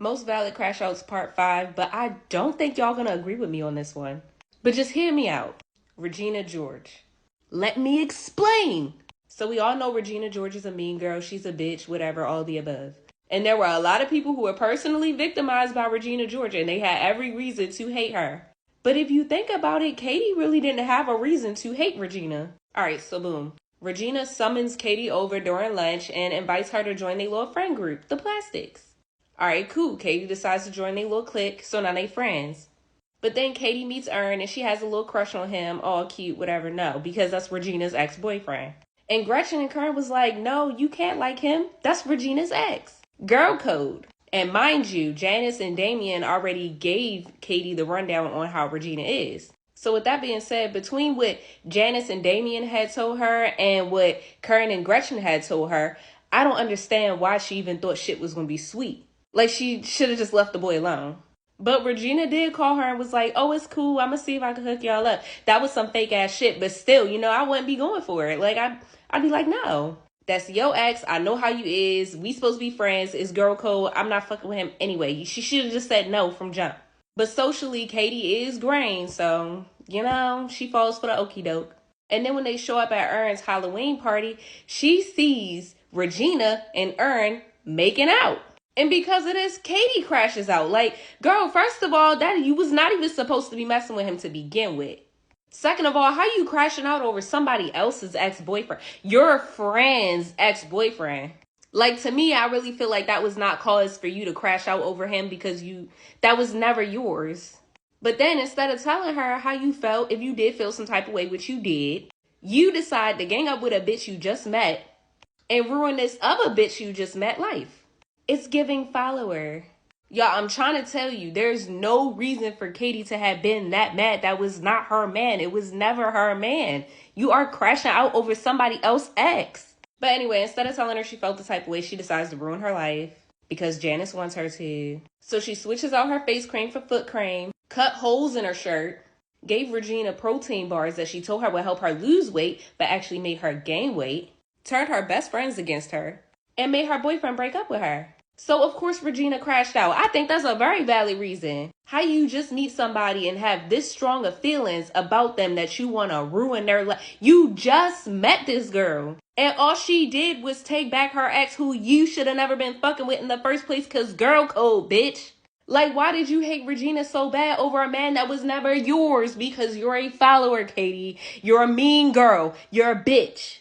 Most Valid Crash Outs Part 5, but I don't think y'all gonna agree with me on this one. But just hear me out. Regina George. Let me explain. So we all know Regina George is a mean girl. She's a bitch, whatever, all the above. And there were a lot of people who were personally victimized by Regina George, and they had every reason to hate her. But if you think about it, Katie really didn't have a reason to hate Regina. Alright, so boom. Regina summons Katie over during lunch and invites her to join their little friend group, the Plastics. Alright, cool. Katie decides to join their little clique, so now they friends. But then Katie meets Ern and she has a little crush on him, all cute, whatever. No, because that's Regina's ex-boyfriend. And Gretchen and Kern was like, no, you can't like him. That's Regina's ex. Girl code. And mind you, Janice and Damien already gave Katie the rundown on how Regina is. So with that being said, between what Janice and Damien had told her and what Kern and Gretchen had told her, I don't understand why she even thought shit was going to be sweet. Like, she should have just left the boy alone. But Regina did call her and was like, oh, it's cool. I'm going to see if I can hook y'all up. That was some fake ass shit. But still, I wouldn't be going for it. Like, I'd be like, no. That's your ex. I know how you is. We supposed to be friends. It's girl code. I'm not fucking with him anyway. She should have just said no from jump. But socially, Katie is green. So, she falls for the okie doke. And then when they show up at Ern's Halloween party, she sees Regina and Ern making out. And because of this, Katie crashes out. Like, girl, first of all, that you was not even supposed to be messing with him to begin with. Second of all, how you crashing out over somebody else's ex-boyfriend? Your friend's ex-boyfriend. Like, to me, I really feel like that was not cause for you to crash out over him because that was never yours. But then instead of telling her how you felt, if you did feel some type of way, which you did, you decide to gang up with a bitch you just met and ruin this other bitch you just met life. It's giving follower. Y'all, I'm trying to tell you, there's no reason for Katie to have been that mad. That was not her man. It was never her man. You are crashing out over somebody else's ex. But anyway, instead of telling her she felt the type of way, she decides to ruin her life because Janice wants her to. So she switches out her face cream for foot cream, cut holes in her shirt, gave Regina protein bars that she told her would help her lose weight, but actually made her gain weight, turned her best friends against her, and made her boyfriend break up with her. So, of course, Regina crashed out. I think that's a very valid reason. How you just meet somebody and have this strong of feelings about them that you want to ruin their life. You just met this girl. And all she did was take back her ex who you should have never been fucking with in the first place because girl code, bitch. Like, why did you hate Regina so bad over a man that was never yours? Because you're a follower, Katie. You're a mean girl. You're a bitch.